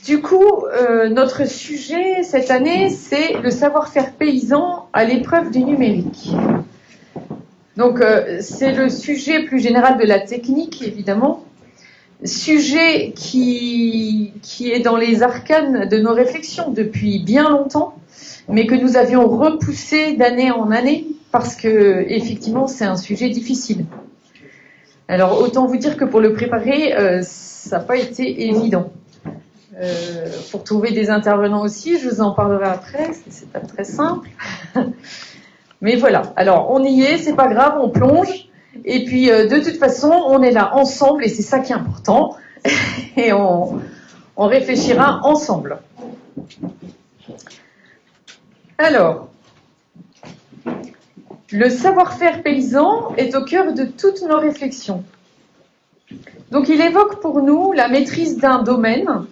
Du coup, notre sujet cette année, c'est le savoir-faire paysan à l'épreuve du numérique. Donc, c'est le sujet plus général de la technique, évidemment. Sujet qui est dans les arcanes de nos réflexions depuis bien longtemps, mais que nous avions repoussé d'année en année, parce que, effectivement, c'est un sujet difficile. Alors, autant vous dire que pour le préparer, ça n'a pas été évident. Pour trouver des intervenants aussi, je vous en parlerai après, c'est pas très simple. Mais voilà, alors on y est, c'est pas grave, on plonge, et puis de toute façon, on est là ensemble, et c'est ça qui est important, et on réfléchira ensemble. Alors, le savoir-faire paysan est au cœur de toutes nos réflexions. Donc il évoque pour nous la maîtrise d'un domaine,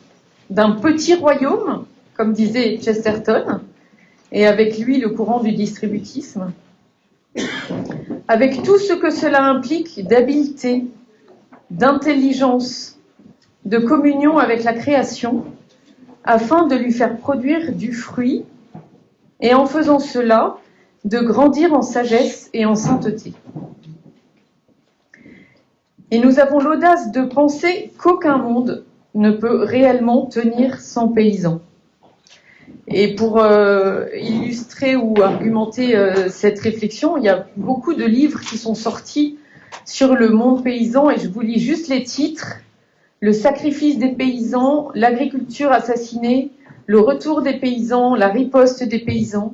d'un petit royaume, comme disait Chesterton, et avec lui le courant du distributisme, avec tout ce que cela implique d'habileté, d'intelligence, de communion avec la création, afin de lui faire produire du fruit, et en faisant cela, de grandir en sagesse et en sainteté. Et nous avons l'audace de penser qu'aucun monde ne peut réellement tenir sans paysans. Et pour illustrer ou argumenter cette réflexion, il y a beaucoup de livres qui sont sortis sur le monde paysan, et je vous lis juste les titres. Le sacrifice des paysans, l'agriculture assassinée, le retour des paysans, la riposte des paysans.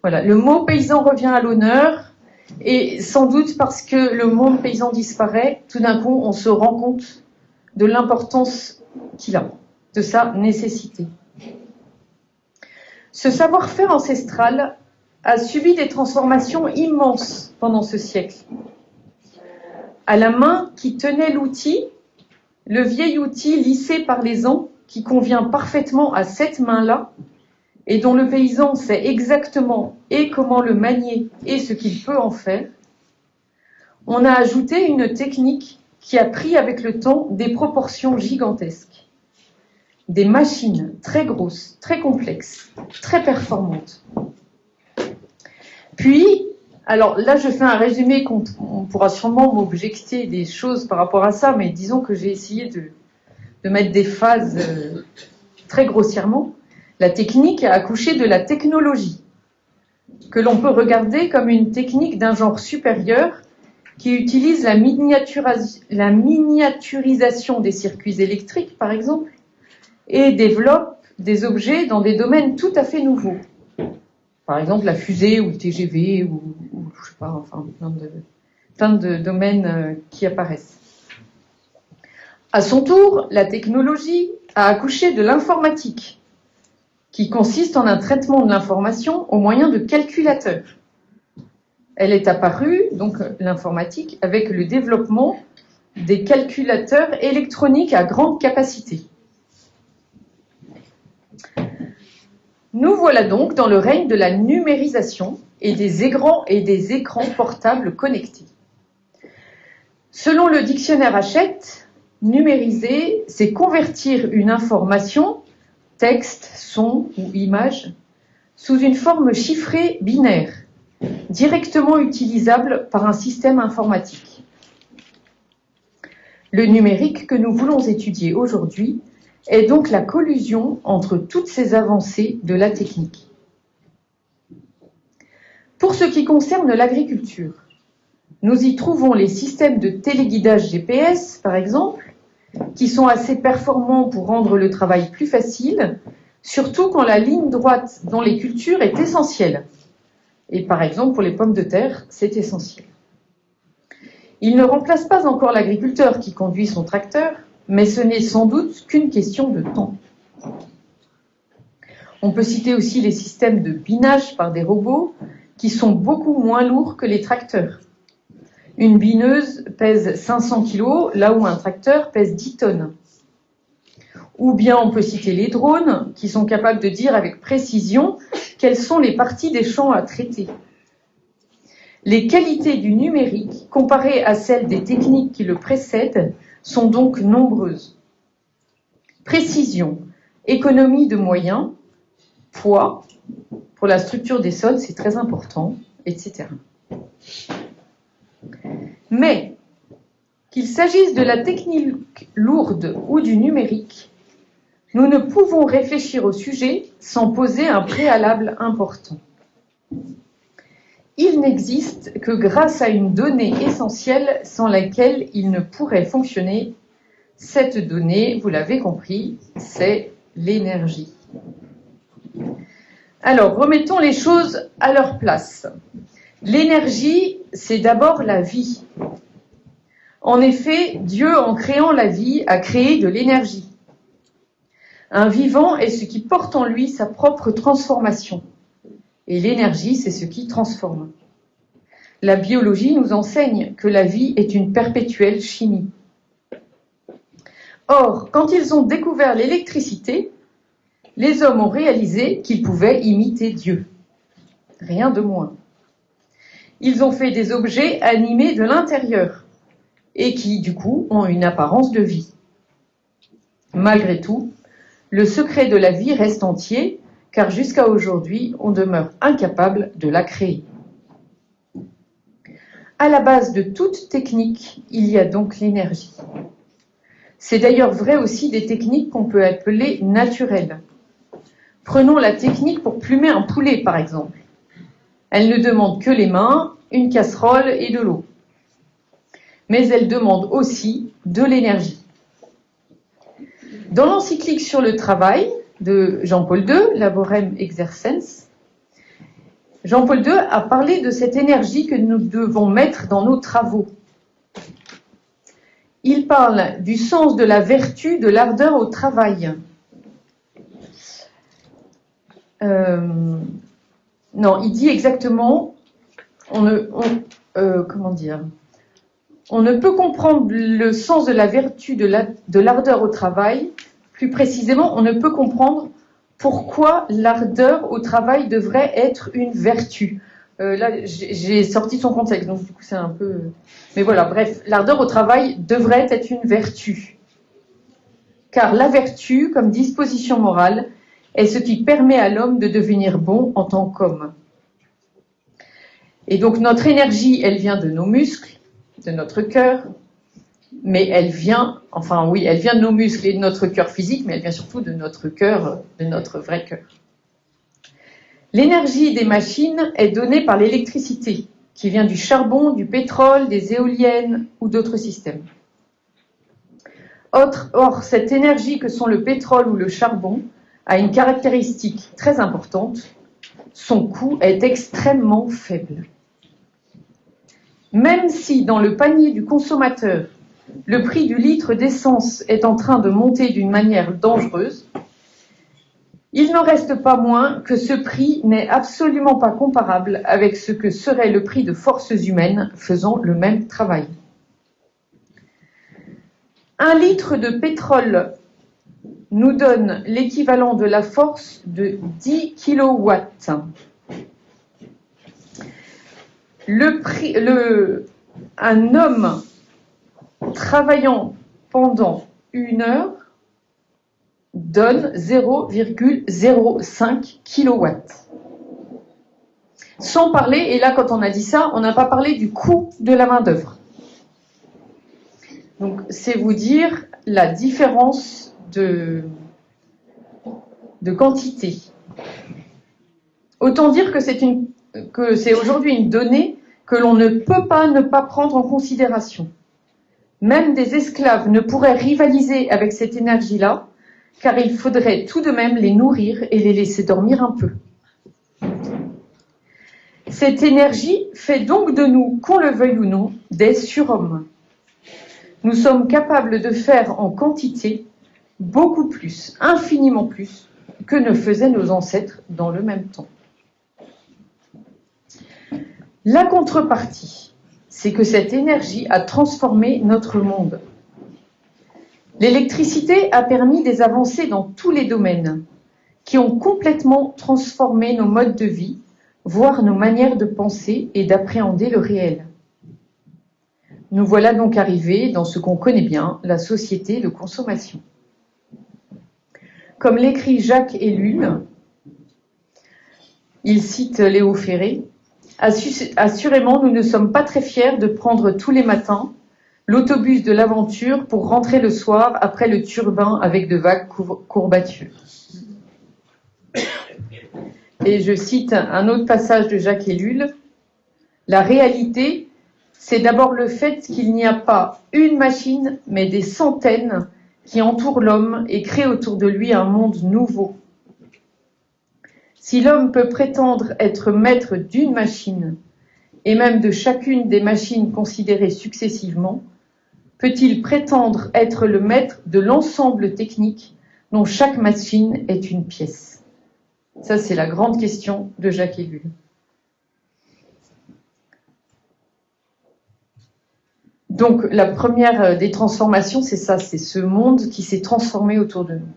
Voilà, le mot paysan revient à l'honneur, et sans doute parce que le monde paysan disparaît, tout d'un coup on se rend compte de l'importance qu'il a, de sa nécessité. Ce savoir-faire ancestral a subi des transformations immenses pendant ce siècle. À la main qui tenait l'outil, le vieil outil lissé par les ans, qui convient parfaitement à cette main-là, et dont le paysan sait exactement et comment le manier et ce qu'il peut en faire, on a ajouté une technique qui a pris avec le temps des proportions gigantesques. Des machines très grosses, très complexes, très performantes. Puis, alors là je fais un résumé, on pourra sûrement m'objecter des choses par rapport à ça, mais disons que j'ai essayé de mettre des phases très grossièrement. La technique a accouché de la technologie, que l'on peut regarder comme une technique d'un genre supérieur qui utilise la miniaturisation des circuits électriques, par exemple, et développe des objets dans des domaines tout à fait nouveaux. Par exemple, la fusée ou le TGV, ou je sais pas, enfin, plein de domaines qui apparaissent. À son tour, la technologie a accouché de l'informatique, qui consiste en un traitement de l'information au moyen de calculateurs. Elle est apparue, donc l'informatique, avec le développement des calculateurs électroniques à grande capacité. Nous voilà donc dans le règne de la numérisation et des écrans portables connectés. Selon le dictionnaire Hachette, numériser, c'est convertir une information, texte, son ou image, sous une forme chiffrée binaire, directement utilisable par un système informatique. Le numérique que nous voulons étudier aujourd'hui est donc la collusion entre toutes ces avancées de la technique. Pour ce qui concerne l'agriculture, nous y trouvons les systèmes de téléguidage GPS, par exemple, qui sont assez performants pour rendre le travail plus facile, surtout quand la ligne droite dans les cultures est essentielle. Et par exemple, pour les pommes de terre, c'est essentiel. Il ne remplace pas encore l'agriculteur qui conduit son tracteur, mais ce n'est sans doute qu'une question de temps. On peut citer aussi les systèmes de binage par des robots qui sont beaucoup moins lourds que les tracteurs. Une bineuse pèse 500 kg, là où un tracteur pèse 10 tonnes. Ou bien on peut citer les drones, qui sont capables de dire avec précision quelles sont les parties des champs à traiter. Les qualités du numérique, comparées à celles des techniques qui le précèdent, sont donc nombreuses. Précision, économie de moyens, poids, pour la structure des sols, c'est très important, etc. Mais, qu'il s'agisse de la technique lourde ou du numérique, nous ne pouvons réfléchir au sujet sans poser un préalable important. Il n'existe que grâce à une donnée essentielle sans laquelle il ne pourrait fonctionner. Cette donnée, vous l'avez compris, c'est l'énergie. Alors, remettons les choses à leur place. L'énergie, c'est d'abord la vie. En effet, Dieu, en créant la vie, a créé de l'énergie. Un vivant est ce qui porte en lui sa propre transformation. Et l'énergie, c'est ce qui transforme. La biologie nous enseigne que la vie est une perpétuelle chimie. Or, quand ils ont découvert l'électricité, les hommes ont réalisé qu'ils pouvaient imiter Dieu. Rien de moins. Ils ont fait des objets animés de l'intérieur et qui, du coup, ont une apparence de vie. Malgré tout, le secret de la vie reste entier, car jusqu'à aujourd'hui, on demeure incapable de la créer. À la base de toute technique, il y a donc l'énergie. C'est d'ailleurs vrai aussi des techniques qu'on peut appeler naturelles. Prenons la technique pour plumer un poulet, par exemple. Elle ne demande que les mains, une casserole et de l'eau. Mais elle demande aussi de l'énergie. Dans l'encyclique sur le travail de Jean-Paul II, Laborem Exercens, Jean-Paul II a parlé de cette énergie que nous devons mettre dans nos travaux. Il parle du sens de la vertu, de l'ardeur au travail. Non, il dit exactement, on ne peut comprendre le sens de la vertu, de l'ardeur au travail. Plus précisément, on ne peut comprendre pourquoi l'ardeur au travail devrait être une vertu. Là, j'ai sorti son contexte, donc du coup c'est un peu... Mais voilà, bref, l'ardeur au travail devrait être une vertu. Car la vertu, comme disposition morale, est ce qui permet à l'homme de devenir bon en tant qu'homme. Et donc notre énergie, elle vient de nos muscles, de notre cœur, mais elle vient de nos muscles et de notre cœur physique, mais elle vient surtout de notre cœur, de notre vrai cœur. L'énergie des machines est donnée par l'électricité, qui vient du charbon, du pétrole, des éoliennes ou d'autres systèmes. Or, cette énergie que sont le pétrole ou le charbon a une caractéristique très importante, son coût est extrêmement faible. Même si dans le panier du consommateur, le prix du litre d'essence est en train de monter d'une manière dangereuse, il n'en reste pas moins que ce prix n'est absolument pas comparable avec ce que serait le prix de forces humaines faisant le même travail. 1 litre de pétrole nous donne l'équivalent de la force de 10 kilowatts. Un homme travaillant pendant 1 heure donne 0,05 kilowatts. Sans parler, et là quand on a dit ça, on n'a pas parlé du coût de la main-d'œuvre. Donc c'est vous dire la différence de quantité. Autant dire que c'est aujourd'hui une donnée que l'on ne peut pas ne pas prendre en considération. Même des esclaves ne pourraient rivaliser avec cette énergie-là, car il faudrait tout de même les nourrir et les laisser dormir un peu. Cette énergie fait donc de nous, qu'on le veuille ou non, des surhommes. Nous sommes capables de faire en quantité beaucoup plus, infiniment plus, que ne faisaient nos ancêtres dans le même temps. La contrepartie, c'est que cette énergie a transformé notre monde. L'électricité a permis des avancées dans tous les domaines, qui ont complètement transformé nos modes de vie, voire nos manières de penser et d'appréhender le réel. Nous voilà donc arrivés dans ce qu'on connaît bien, la société de consommation. Comme l'écrit Jacques Ellul, il cite Léo Ferré, « Assurément, nous ne sommes pas très fiers de prendre tous les matins l'autobus de l'aventure pour rentrer le soir après le turbin avec de vagues courbatures. » Et je cite un autre passage de Jacques Ellul, « La réalité, c'est d'abord le fait qu'il n'y a pas une machine, mais des centaines qui entourent l'homme et créent autour de lui un monde nouveau. Si l'homme peut prétendre être maître d'une machine, et même de chacune des machines considérées successivement, peut-il prétendre être le maître de l'ensemble technique dont chaque machine est une pièce? Ça, c'est la grande question de Jacques Ellul. Donc, la première des transformations, c'est ça, c'est ce monde qui s'est transformé autour de nous.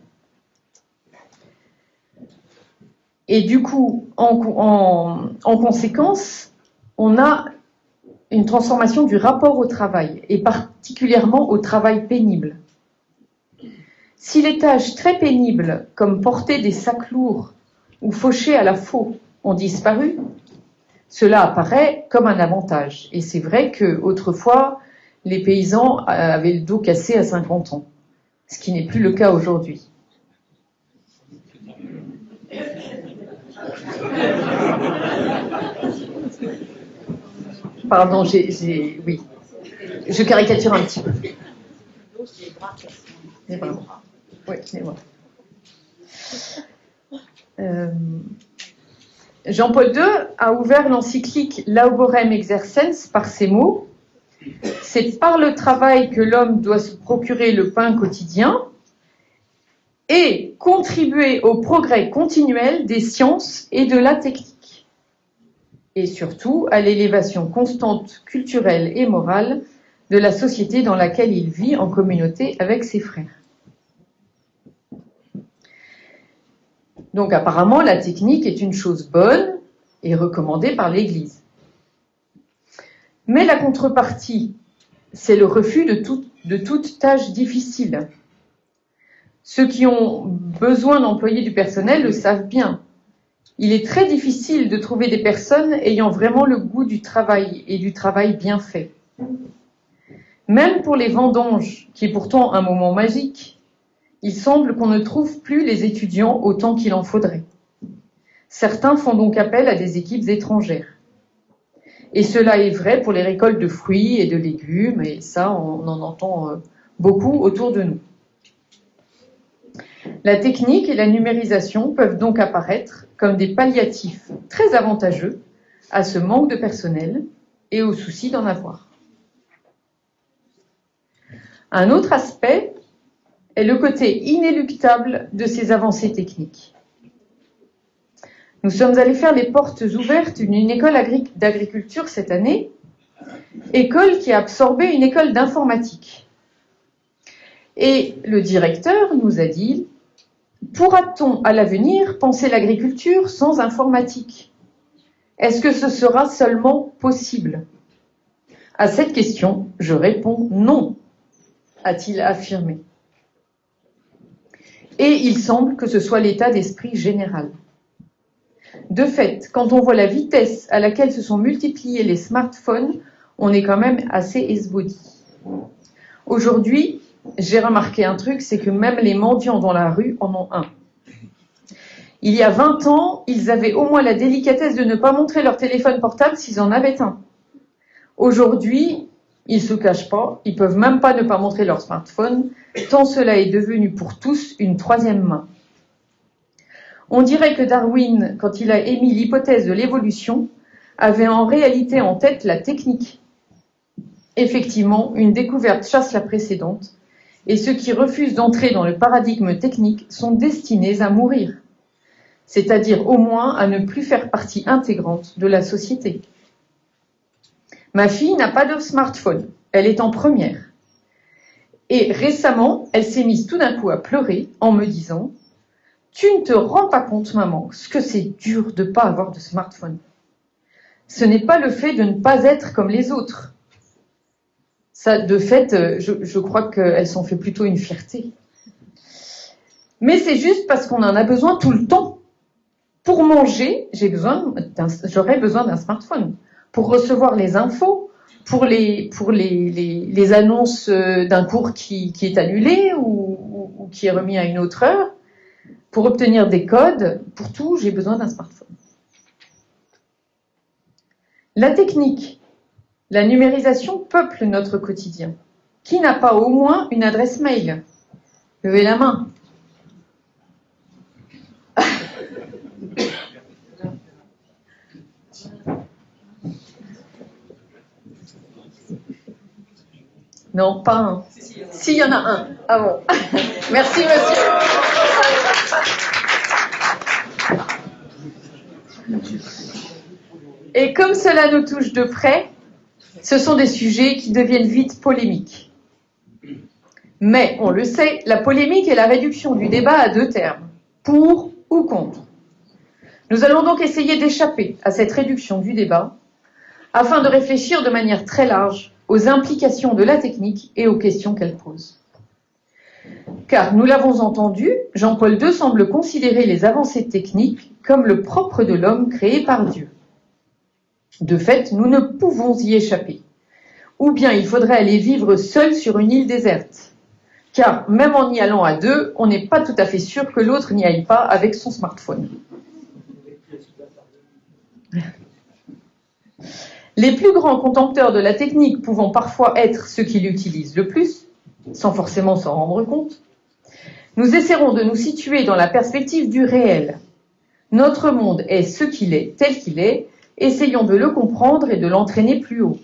Et du coup, en conséquence, on a une transformation du rapport au travail, et particulièrement au travail pénible. Si les tâches très pénibles, comme porter des sacs lourds ou faucher à la faux, ont disparu, cela apparaît comme un avantage. Et c'est vrai qu'autrefois, les paysans avaient le dos cassé à 50 ans, ce qui n'est plus le cas aujourd'hui. Pardon, oui. Je caricature un petit peu. Les bras. Oui, les bras. Jean-Paul II a ouvert l'encyclique Laborem Exercens par ces mots. C'est par le travail que l'homme doit se procurer le pain quotidien et contribuer au progrès continuel des sciences et de la technique. Et surtout à l'élévation constante culturelle et morale de la société dans laquelle il vit en communauté avec ses frères. Donc apparemment, la technique est une chose bonne et recommandée par l'Église. Mais la contrepartie, c'est le refus de toute tâche difficile. Ceux qui ont besoin d'employer du personnel le savent bien. Il est très difficile de trouver des personnes ayant vraiment le goût du travail et du travail bien fait. Même pour les vendanges, qui est pourtant un moment magique, il semble qu'on ne trouve plus les étudiants autant qu'il en faudrait. Certains font donc appel à des équipes étrangères. Et cela est vrai pour les récoltes de fruits et de légumes, et ça, on en entend beaucoup autour de nous. La technique et la numérisation peuvent donc apparaître comme des palliatifs très avantageux à ce manque de personnel et au souci d'en avoir. Un autre aspect est le côté inéluctable de ces avancées techniques. Nous sommes allés faire les portes ouvertes d'une école d'agriculture cette année, école qui a absorbé une école d'informatique. Et le directeur nous a dit, pourra-t-on à l'avenir penser l'agriculture sans informatique? Est-ce que ce sera seulement possible? À cette question, je réponds non, a-t-il affirmé. Et il semble que ce soit l'état d'esprit général. De fait, quand on voit la vitesse à laquelle se sont multipliés les smartphones, on est quand même assez esbaudi. Aujourd'hui, j'ai remarqué un truc, c'est que même les mendiants dans la rue en ont un. Il y a 20 ans, ils avaient au moins la délicatesse de ne pas montrer leur téléphone portable s'ils en avaient un. Aujourd'hui, ils ne se cachent pas, ils ne peuvent même pas ne pas montrer leur smartphone, tant cela est devenu pour tous une troisième main. On dirait que Darwin, quand il a émis l'hypothèse de l'évolution, avait en réalité en tête la technique. Effectivement, une découverte chasse la précédente, et ceux qui refusent d'entrer dans le paradigme technique sont destinés à mourir, c'est-à-dire au moins à ne plus faire partie intégrante de la société. Ma fille n'a pas de smartphone, elle est en première. Et récemment, elle s'est mise tout d'un coup à pleurer en me disant « Tu ne te rends pas compte, maman, ce que c'est dur de ne pas avoir de smartphone. Ce n'est pas le fait de ne pas être comme les autres. » Ça, de fait, je crois qu'elle s'en fait plutôt une fierté. Mais c'est juste parce qu'on en a besoin tout le temps. Pour manger, j'aurais besoin d'un smartphone. Pour recevoir les infos, pour les annonces d'un cours qui est annulé ou qui est remis à une autre heure, pour obtenir des codes, pour tout, j'ai besoin d'un smartphone. La technique, la numérisation peuple notre quotidien. Qui n'a pas au moins une adresse mail? Levez la main. Non, pas un. Si, il y en a un. Ah bon. Merci, monsieur. Et comme cela nous touche de près, ce sont des sujets qui deviennent vite polémiques. Mais, on le sait, la polémique est la réduction du débat à deux termes, pour ou contre. Nous allons donc essayer d'échapper à cette réduction du débat, afin de réfléchir de manière très large aux implications de la technique et aux questions qu'elle pose. Car, nous l'avons entendu, Jean-Paul II semble considérer les avancées techniques comme le propre de l'homme créé par Dieu. De fait, nous ne pouvons y échapper. Ou bien il faudrait aller vivre seul sur une île déserte. Car même en y allant à deux, on n'est pas tout à fait sûr que l'autre n'y aille pas avec son smartphone. Les plus grands contempteurs de la technique pouvant parfois être ceux qui l'utilisent le plus, sans forcément s'en rendre compte, nous essaierons de nous situer dans la perspective du réel. Notre monde est ce qu'il est, tel qu'il est, essayons de le comprendre et de l'entraîner plus haut.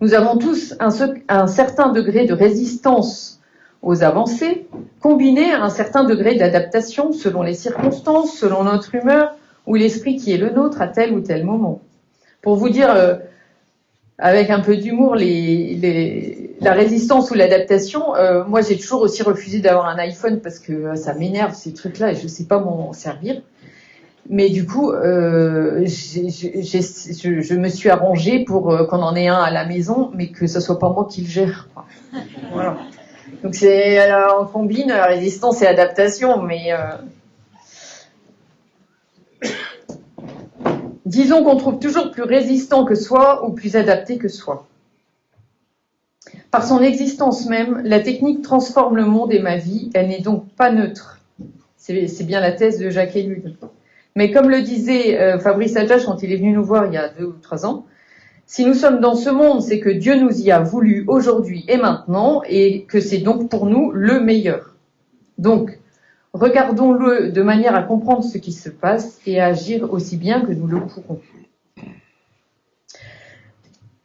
Nous avons tous un certain degré de résistance aux avancées, combiné à un certain degré d'adaptation selon les circonstances, selon notre humeur ou l'esprit qui est le nôtre à tel ou tel moment. Pour vous dire, avec un peu d'humour, la résistance ou l'adaptation, moi j'ai toujours aussi refusé d'avoir un iPhone parce que ça m'énerve ces trucs-là et je ne sais pas m'en servir. Mais du coup, je me suis arrangée pour qu'on en ait un à la maison, mais que ce soit pas moi qui le gère. Voilà. Donc on combine résistance et adaptation, mais disons qu'on trouve toujours plus résistant que soi ou plus adapté que soi. Par son existence même, la technique transforme le monde et ma vie, elle n'est donc pas neutre. C'est bien la thèse de Jacques Ellul. Mais comme le disait Fabrice Adjach quand il est venu nous voir il y a 2 ou 3 ans, si nous sommes dans ce monde, c'est que Dieu nous y a voulu aujourd'hui et maintenant, et que c'est donc pour nous le meilleur. Donc, regardons-le de manière à comprendre ce qui se passe et à agir aussi bien que nous le pourrons.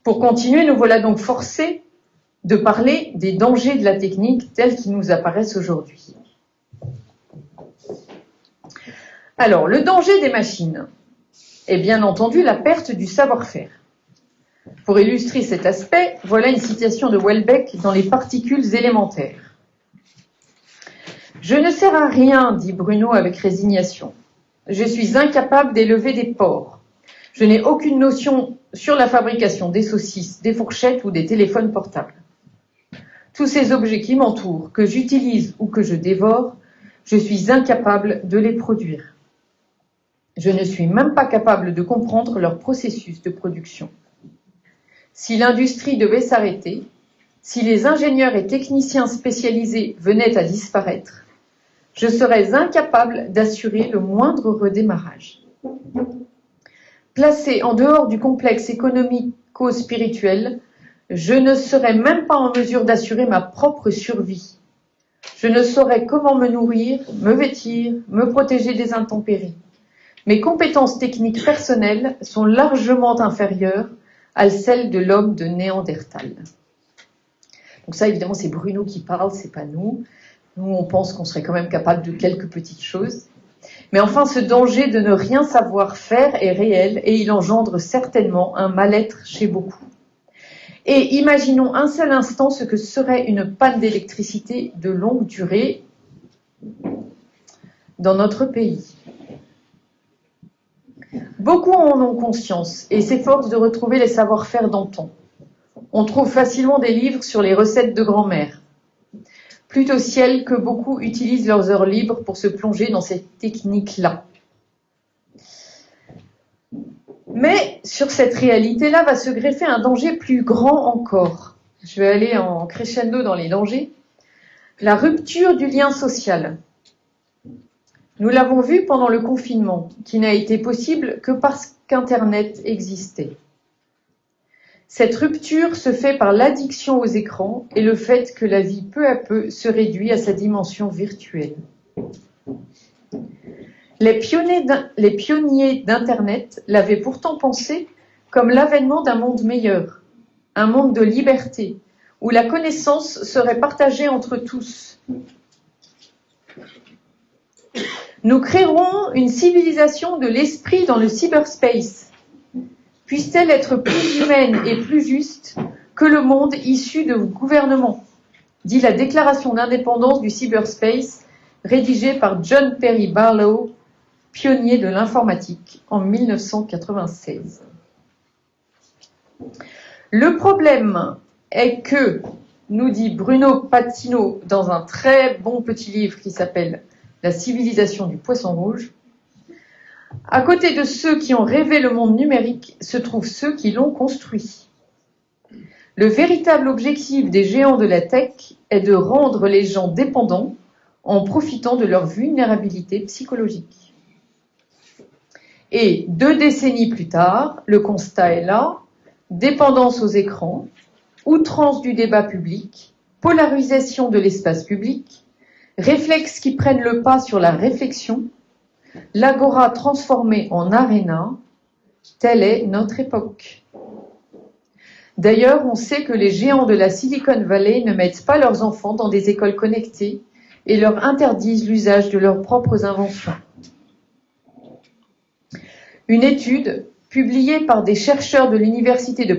Pour continuer, nous voilà donc forcés de parler des dangers de la technique tels qu'ils nous apparaissent aujourd'hui. Alors, le danger des machines est bien entendu la perte du savoir-faire. Pour illustrer cet aspect, voilà une citation de Houellebecq dans Les particules élémentaires. « Je ne sers à rien, dit Bruno avec résignation. Je suis incapable d'élever des porcs. Je n'ai aucune notion sur la fabrication des saucisses, des fourchettes ou des téléphones portables. Tous ces objets qui m'entourent, que j'utilise ou que je dévore, je suis incapable de les produire. Je ne suis même pas capable de comprendre leur processus de production. Si l'industrie devait s'arrêter, si les ingénieurs et techniciens spécialisés venaient à disparaître, je serais incapable d'assurer le moindre redémarrage. Placé en dehors du complexe économico-spirituel, je ne serais même pas en mesure d'assurer ma propre survie. Je ne saurais comment me nourrir, me vêtir, me protéger des intempéries. Mes compétences techniques personnelles sont largement inférieures à celles de l'homme de Néandertal. » Donc ça, évidemment, c'est Bruno qui parle, c'est pas nous. Nous, on pense qu'on serait quand même capable de quelques petites choses. Mais enfin, ce danger de ne rien savoir faire est réel et il engendre certainement un mal-être chez beaucoup. Et imaginons un seul instant ce que serait une panne d'électricité de longue durée dans notre pays. Beaucoup en ont conscience et s'efforcent de retrouver les savoir-faire d'antan. On trouve facilement des livres sur les recettes de grand-mère. plutôt ciel que beaucoup utilisent leurs heures libres pour se plonger dans cette technique-là. Mais sur cette réalité-là va se greffer un danger plus grand encore. Je vais aller en crescendo dans les dangers. La rupture du lien social. Nous l'avons vu pendant le confinement, qui n'a été possible que parce qu'Internet existait. Cette rupture se fait par l'addiction aux écrans et le fait que la vie peu à peu se réduit à sa dimension virtuelle. Les pionniers d'Internet l'avaient pourtant pensé comme l'avènement d'un monde meilleur, un monde de liberté, où la connaissance serait partagée entre tous. Nous créerons une civilisation de l'esprit dans le cyberspace. Puisse-t-elle être plus humaine et plus juste que le monde issu de gouvernements, dit la déclaration d'indépendance du cyberspace rédigée par John Perry Barlow, pionnier de l'informatique, en 1996. Le problème est que, nous dit Bruno Patino dans un très bon petit livre qui s'appelle « La civilisation du poisson rouge », à côté de ceux qui ont rêvé le monde numérique se trouvent ceux qui l'ont construit. Le véritable objectif des géants de la tech est de rendre les gens dépendants en profitant de leur vulnérabilité psychologique. Et 2 décennies plus tard, le constat est là, dépendance aux écrans, outrance du débat public, polarisation de l'espace public, réflexes qui prennent le pas sur la réflexion, l'agora transformée en aréna, telle est notre époque. D'ailleurs, on sait que les géants de la Silicon Valley ne mettent pas leurs enfants dans des écoles connectées et leur interdisent l'usage de leurs propres inventions. Une étude publiée par des chercheurs de l'Université de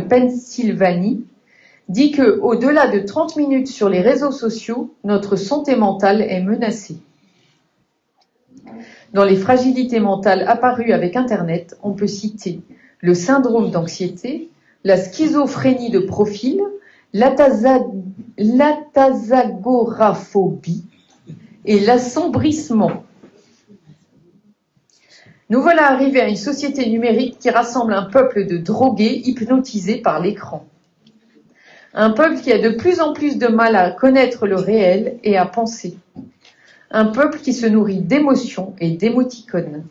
Pennsylvanie dit que, au-delà de 30 minutes sur les réseaux sociaux, notre santé mentale est menacée. Dans les fragilités mentales apparues avec Internet, on peut citer le syndrome d'anxiété, la schizophrénie de profil, l'atasagoraphobie et l'assombrissement. Nous voilà arrivés à une société numérique qui rassemble un peuple de drogués hypnotisés par l'écran. Un peuple qui a de plus en plus de mal à connaître le réel et à penser. Un peuple qui se nourrit d'émotions et d'émoticônes.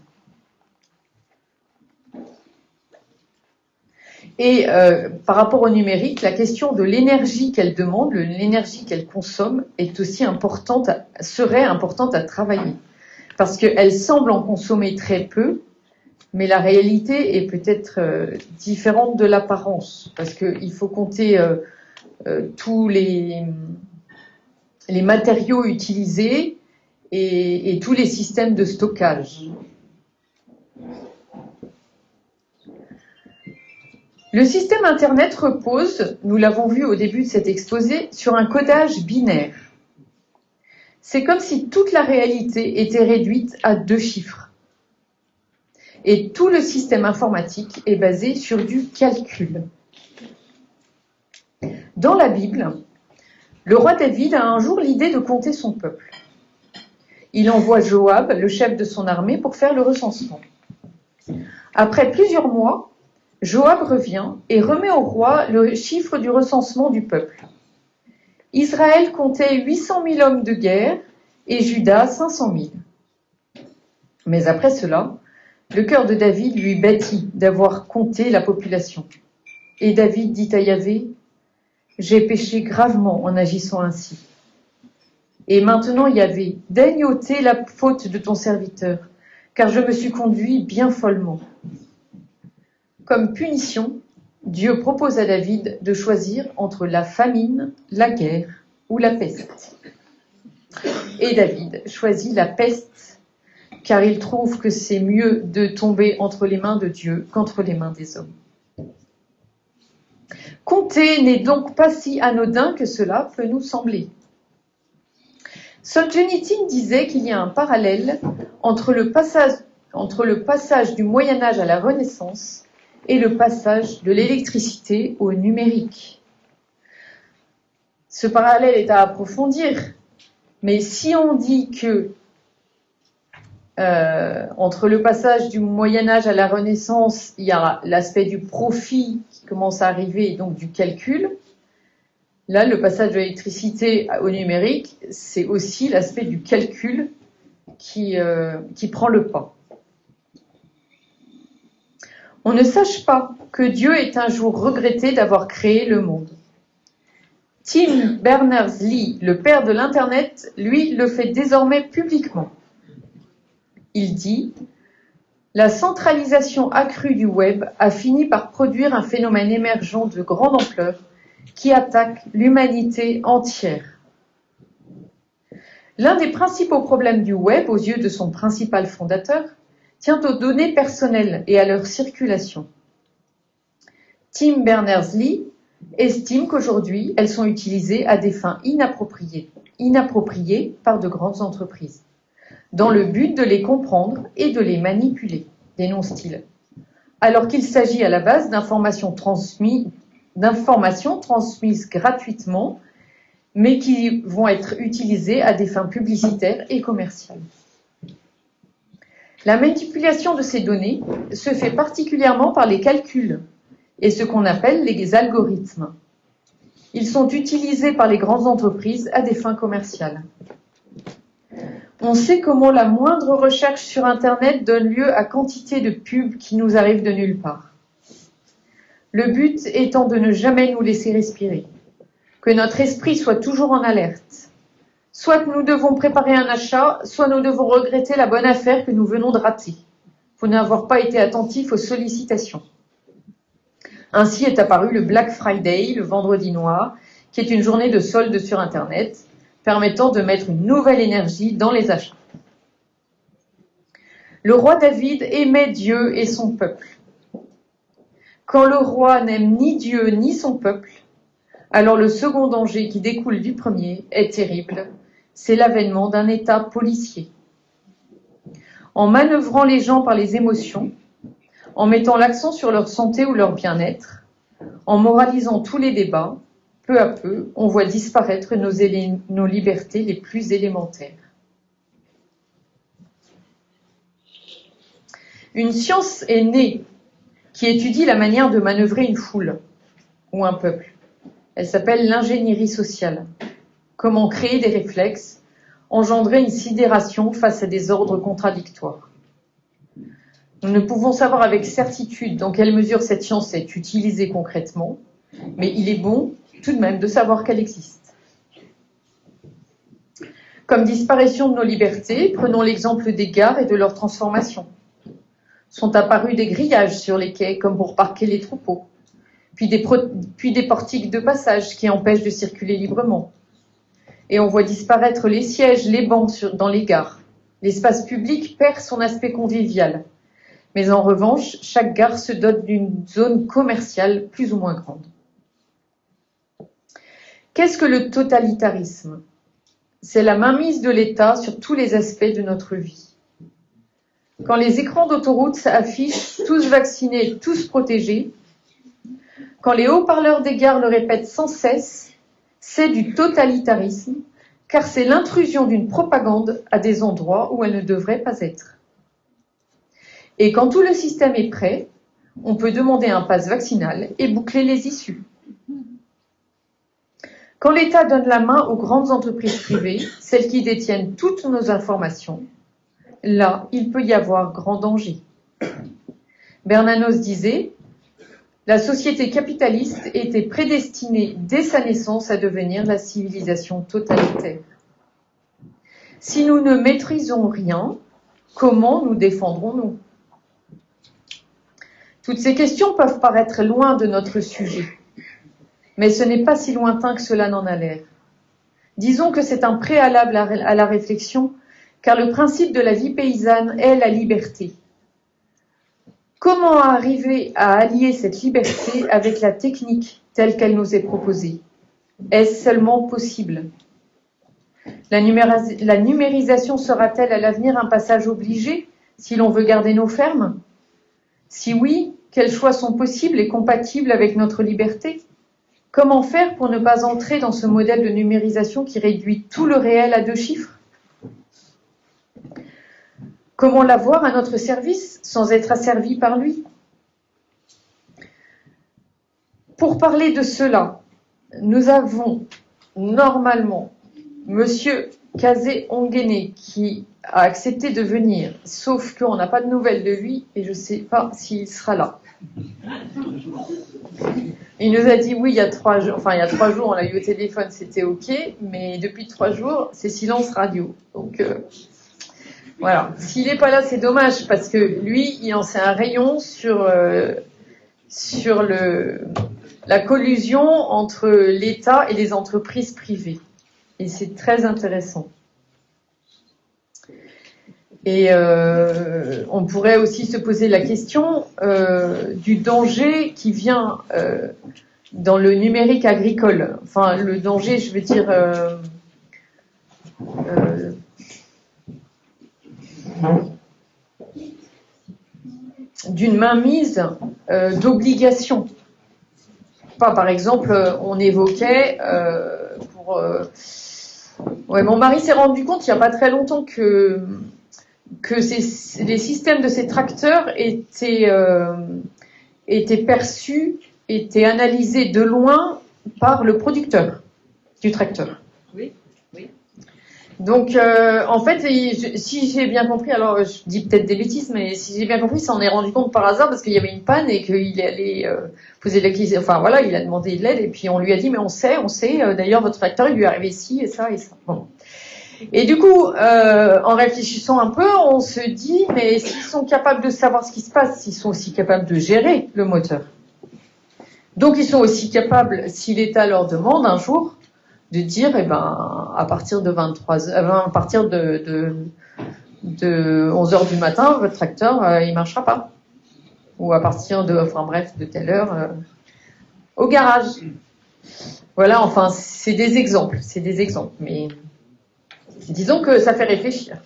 Et par rapport au numérique, la question de l'énergie qu'elle demande, l'énergie qu'elle consomme, est aussi serait importante à travailler. Parce qu'elle semble en consommer très peu, mais la réalité est peut-être différente de l'apparence. Parce qu'il faut compter tous les matériaux utilisés et tous les systèmes de stockage. Le système Internet repose, nous l'avons vu au début de cet exposé, sur un codage binaire. C'est comme si toute la réalité était réduite à 2 chiffres. Et tout le système informatique est basé sur du calcul. Dans la Bible, le roi David a un jour l'idée de compter son peuple. Il envoie Joab, le chef de son armée, pour faire le recensement. Après plusieurs mois, Joab revient et remet au roi le chiffre du recensement du peuple. Israël comptait 800 000 hommes de guerre et Juda 500 000. Mais après cela, le cœur de David lui bâtit d'avoir compté la population. Et David dit à Yahvé, « J'ai péché gravement en agissant ainsi. Et maintenant, Yahvé, daigne ôter la faute de ton serviteur, car je me suis conduit bien follement. » Comme punition, Dieu propose à David de choisir entre la famine, la guerre ou la peste. Et David choisit la peste, car il trouve que c'est mieux de tomber entre les mains de Dieu qu'entre les mains des hommes. Compter n'est donc pas si anodin que cela peut nous sembler. Solzhenitsyn disait qu'il y a un parallèle entre le passage du Moyen-Âge à la Renaissance et le passage de l'électricité au numérique. Ce parallèle est à approfondir, mais si on dit que entre le passage du Moyen-Âge à la Renaissance, il y a l'aspect du profit qui commence à arriver, et donc du calcul, là, le passage de l'électricité au numérique, c'est aussi l'aspect du calcul qui prend le pas. On ne sache pas que Dieu ait un jour regretté d'avoir créé le monde. Tim Berners-Lee, le père de l'Internet, lui, le fait désormais publiquement. Il dit « La centralisation accrue du web a fini par produire un phénomène émergent de grande ampleur qui attaque l'humanité entière. L'un des principaux problèmes du web, aux yeux de son principal fondateur, tient aux données personnelles et à leur circulation. Tim Berners-Lee estime qu'aujourd'hui, elles sont utilisées à des fins inappropriées par de grandes entreprises, dans le but de les comprendre et de les manipuler, dénonce-t-il, alors qu'il s'agit à la base d'informations transmises gratuitement, mais qui vont être utilisées à des fins publicitaires et commerciales. La manipulation de ces données se fait particulièrement par les calculs et ce qu'on appelle les algorithmes. Ils sont utilisés par les grandes entreprises à des fins commerciales. On sait comment la moindre recherche sur Internet donne lieu à quantité de pubs qui nous arrivent de nulle part. Le but étant de ne jamais nous laisser respirer, que notre esprit soit toujours en alerte. Soit nous devons préparer un achat, soit nous devons regretter la bonne affaire que nous venons de rater, pour n'avoir pas été attentifs aux sollicitations. Ainsi est apparu le Black Friday, le vendredi noir, qui est une journée de solde sur Internet, permettant de mettre une nouvelle énergie dans les achats. Le roi David aimait Dieu et son peuple. Quand le roi n'aime ni Dieu ni son peuple, alors le second danger qui découle du premier est terrible. C'est l'avènement d'un État policier. En manœuvrant les gens par les émotions, en mettant l'accent sur leur santé ou leur bien-être, en moralisant tous les débats, peu à peu, on voit disparaître nos libertés les plus élémentaires. Une science est née qui étudie la manière de manœuvrer une foule ou un peuple. Elle s'appelle l'ingénierie sociale. Comment créer des réflexes, engendrer une sidération face à des ordres contradictoires. Nous ne pouvons savoir avec certitude dans quelle mesure cette science est utilisée concrètement, mais il est bon tout de même de savoir qu'elle existe. Comme disparition de nos libertés, prenons l'exemple des gares et de leur transformation. Sont apparus des grillages sur les quais comme pour parquer les troupeaux, puis des portiques de passage qui empêchent de circuler librement. Et on voit disparaître les sièges, les bancs dans les gares. L'espace public perd son aspect convivial. Mais en revanche, chaque gare se dote d'une zone commerciale plus ou moins grande. Qu'est-ce que le totalitarisme? C'est la mainmise de l'État sur tous les aspects de notre vie. Quand les écrans d'autoroute affichent « tous vaccinés, tous protégés », quand les haut-parleurs des gares le répètent sans cesse, c'est du totalitarisme, car c'est l'intrusion d'une propagande à des endroits où elle ne devrait pas être. Et quand tout le système est prêt, on peut demander un pass vaccinal et boucler les issues. Quand l'État donne la main aux grandes entreprises privées, celles qui détiennent toutes nos informations, là, il peut y avoir grand danger. Bernanos disait « La société capitaliste était prédestinée dès sa naissance à devenir la civilisation totalitaire. Si nous ne maîtrisons rien, comment nous défendrons-nous » Toutes ces questions peuvent paraître loin de notre sujet, mais ce n'est pas si lointain que cela n'en a l'air. Disons que c'est un préalable à la réflexion, car le principe de la vie paysanne est la liberté. Comment arriver à allier cette liberté avec la technique telle qu'elle nous est proposée? Est-ce seulement possible? La numérisation sera-t-elle à l'avenir un passage obligé si l'on veut garder nos fermes? Si oui, quels choix sont possibles et compatibles avec notre liberté? Comment faire pour ne pas entrer dans ce modèle de numérisation qui réduit tout le réel à 2 chiffres? Comment l'avoir à notre service sans être asservi par lui? Pour parler de cela, nous avons normalement Monsieur Kazé-Ongene qui a accepté de venir, sauf qu'on n'a pas de nouvelles de lui et je ne sais pas s'il sera là. Il nous a dit oui il y a 3 jours, on l'a eu au téléphone, c'était ok, mais depuis 3 jours, c'est silence radio. Donc voilà, s'il n'est pas là, c'est dommage parce que lui, il en sait un rayon sur la collusion entre l'État et les entreprises privées. Et c'est très intéressant. Et on pourrait aussi se poser la question du danger qui vient dans le numérique agricole. Enfin, le danger, je veux dire, d'une mainmise d'obligations. Pas, par exemple, on évoquait mon mari s'est rendu compte il n'y a pas très longtemps que les systèmes de ces tracteurs étaient perçus, étaient analysés de loin par le producteur du tracteur. Oui, oui. Donc, en fait, si j'ai bien compris, alors je dis peut-être des bêtises, mais si j'ai bien compris, il s'en est rendu compte par hasard parce qu'il y avait une panne et qu'il allait poser la question. Enfin voilà, il a demandé de l'aide et puis on lui a dit, mais on sait. D'ailleurs, votre tracteur, il lui est arrivé ci et ça et ça. Bon. Et du coup, en réfléchissant un peu, on se dit, mais s'ils sont capables de savoir ce qui se passe, ils sont aussi capables de gérer le moteur. Donc, ils sont aussi capables, si l'État leur demande un jour, de dire, à partir de 11h du matin, votre tracteur, il marchera pas. Ou à partir de telle heure, au garage. Voilà, enfin, c'est des exemples, mais disons que ça fait réfléchir.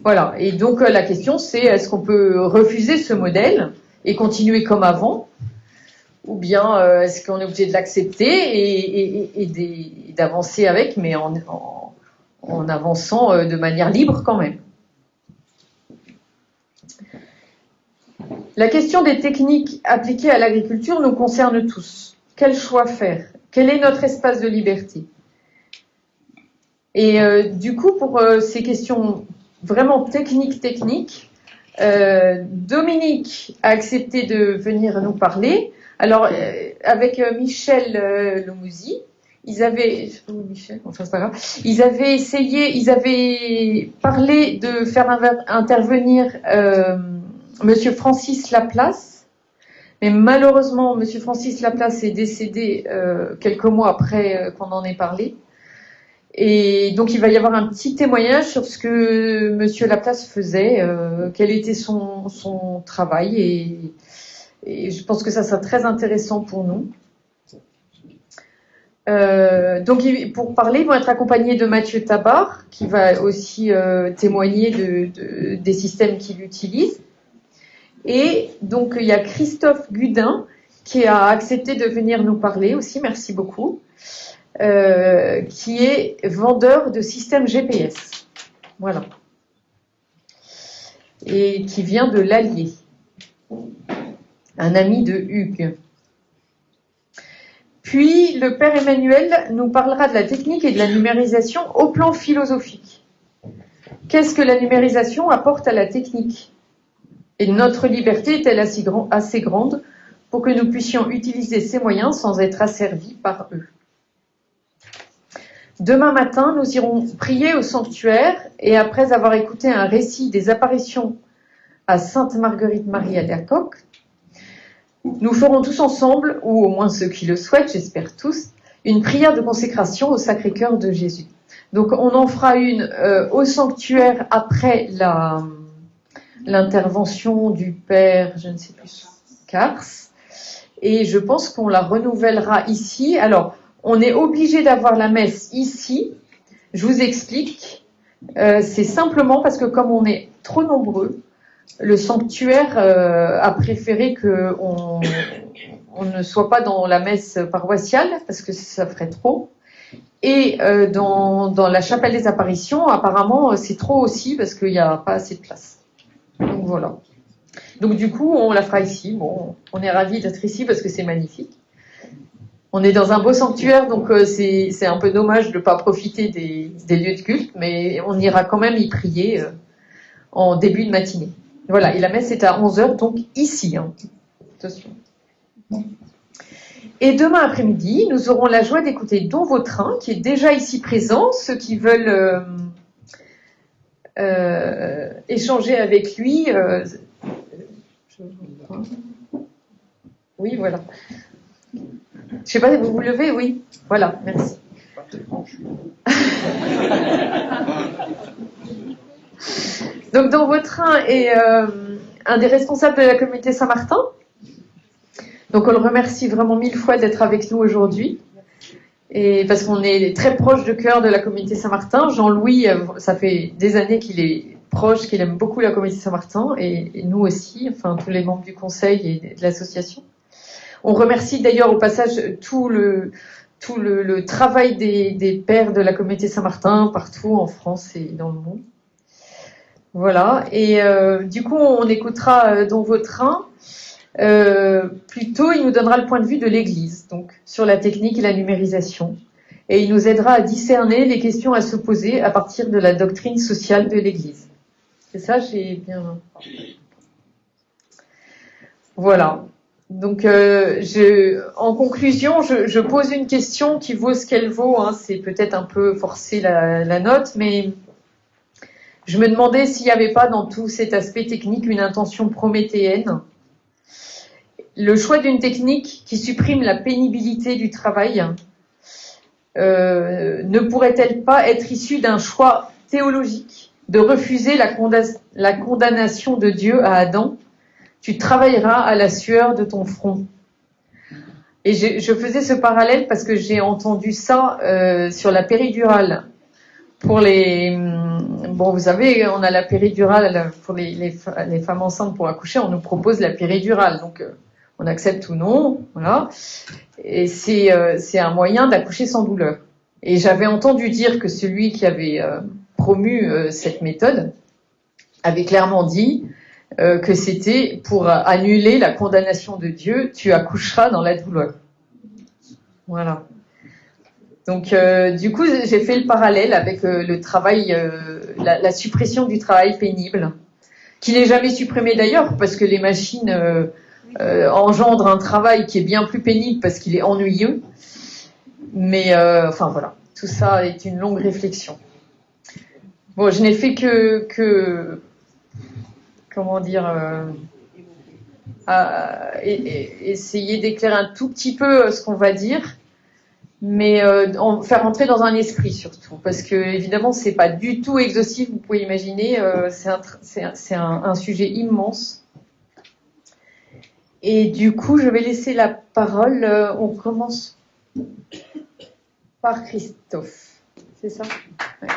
Voilà, et donc la question c'est, est-ce qu'on peut refuser ce modèle et continuer comme avant? Ou bien est-ce qu'on est obligé de l'accepter et d'avancer avec, mais en avançant de manière libre quand même? La question des techniques appliquées à l'agriculture nous concerne tous. Quel choix faire? Quel est notre espace de liberté? Et du coup, pour ces questions vraiment techniques, Dominique a accepté de venir nous parler. Alors, avec Michel Lemouzy, ils avaient parlé de faire intervenir Monsieur Francis Laplace, mais malheureusement, Monsieur Francis Laplace est décédé quelques mois après qu'on en ait parlé. Et donc, il va y avoir un petit témoignage sur ce que Monsieur Laplace faisait, quel était son travail, et je pense que ça sera très intéressant pour nous. Donc, pour parler, ils vont être accompagnés de Mathieu Tabar, qui va aussi témoigner des systèmes qu'il utilise. Et donc, il y a Christophe Gudin, qui a accepté de venir nous parler aussi, merci beaucoup. Qui est vendeur de systèmes GPS. Voilà. Et qui vient de l'Allier. Un ami de Hugues. Puis, le père Emmanuel nous parlera de la technique et de la numérisation au plan philosophique. Qu'est-ce que la numérisation apporte à la technique? Et notre liberté est-elle assez grande pour que nous puissions utiliser ces moyens sans être asservis par eux? Demain matin, nous irons prier au sanctuaire et après avoir écouté un récit des apparitions à Sainte Marguerite-Marie à Dercoq, nous ferons tous ensemble, ou au moins ceux qui le souhaitent, j'espère tous, une prière de consécration au Sacré-Cœur de Jésus. Donc on en fera une au sanctuaire après l'intervention du Père, je ne sais plus, Cars, et je pense qu'on la renouvellera ici. Alors, on est obligé d'avoir la messe ici. Je vous explique. C'est simplement parce que comme on est trop nombreux, le sanctuaire a préféré qu'on on ne soit pas dans la messe paroissiale, parce que ça ferait trop. Et dans la chapelle des apparitions, apparemment, c'est trop aussi, parce qu'il n'y a pas assez de place. Donc voilà. Donc du coup, on la fera ici. Bon, on est ravis d'être ici, parce que c'est magnifique. On est dans un beau sanctuaire, donc c'est un peu dommage de ne pas profiter des lieux de culte, mais on ira quand même y prier en début de matinée. Voilà, et la messe est à 11h, donc ici. Hein. Attention. Et demain après-midi, nous aurons la joie d'écouter Don Vautrin, qui est déjà ici présent. Ceux qui veulent échanger avec lui... Oui, voilà. Je ne sais pas, vous vous levez? Oui. Voilà, merci. Donc, Don Vautrin est un des responsables de la communauté Saint-Martin. Donc, on le remercie vraiment 1000 fois d'être avec nous aujourd'hui. Et parce qu'on est très proche de cœur de la communauté Saint-Martin. Jean-Louis, ça fait des années qu'il est proche, qu'il aime beaucoup la communauté Saint-Martin, et nous aussi, enfin tous les membres du conseil et de l'association. On remercie d'ailleurs au passage tout le travail des pères de la communauté Saint-Martin partout en France et dans le monde. Voilà, et du coup on écoutera Don Vautrin. Plutôt, il nous donnera le point de vue de l'Église, donc sur la technique et la numérisation. Et il nous aidera à discerner les questions à se poser à partir de la doctrine sociale de l'Église. C'est ça, j'ai bien... Voilà. Donc, en conclusion, je pose une question qui vaut ce qu'elle vaut. Hein. C'est peut-être un peu forcer la note, mais je me demandais s'il n'y avait pas dans tout cet aspect technique une intention prométhéenne. Le choix d'une technique qui supprime la pénibilité du travail ne pourrait-elle pas être issue d'un choix théologique de refuser la condamnation de Dieu à Adam? Tu travailleras à la sueur de ton front. Et je faisais ce parallèle parce que j'ai entendu ça sur la péridurale. Pour bon, vous savez, on a la péridurale pour les femmes enceintes pour accoucher, on nous propose la péridurale. Donc, on accepte ou non, voilà. Et c'est un moyen d'accoucher sans douleur. Et j'avais entendu dire que celui qui avait promu cette méthode avait clairement dit que c'était pour annuler la condamnation de Dieu, tu accoucheras dans la douleur. Voilà. Donc, du coup, j'ai fait le parallèle avec le travail, la suppression du travail pénible, qui n'est jamais supprimé d'ailleurs, parce que les machines engendre un travail qui est bien plus pénible parce qu'il est ennuyeux. Mais enfin voilà, tout ça est une longue réflexion. Bon, je n'ai fait que comment dire, essayer d'éclairer un tout petit peu ce qu'on va dire, mais faire entrer dans un esprit surtout, parce que évidemment c'est pas du tout exhaustif, vous pouvez imaginer, c'est un sujet immense. Et du coup, je vais laisser la parole. On commence par Christophe. C'est ça? Ouais.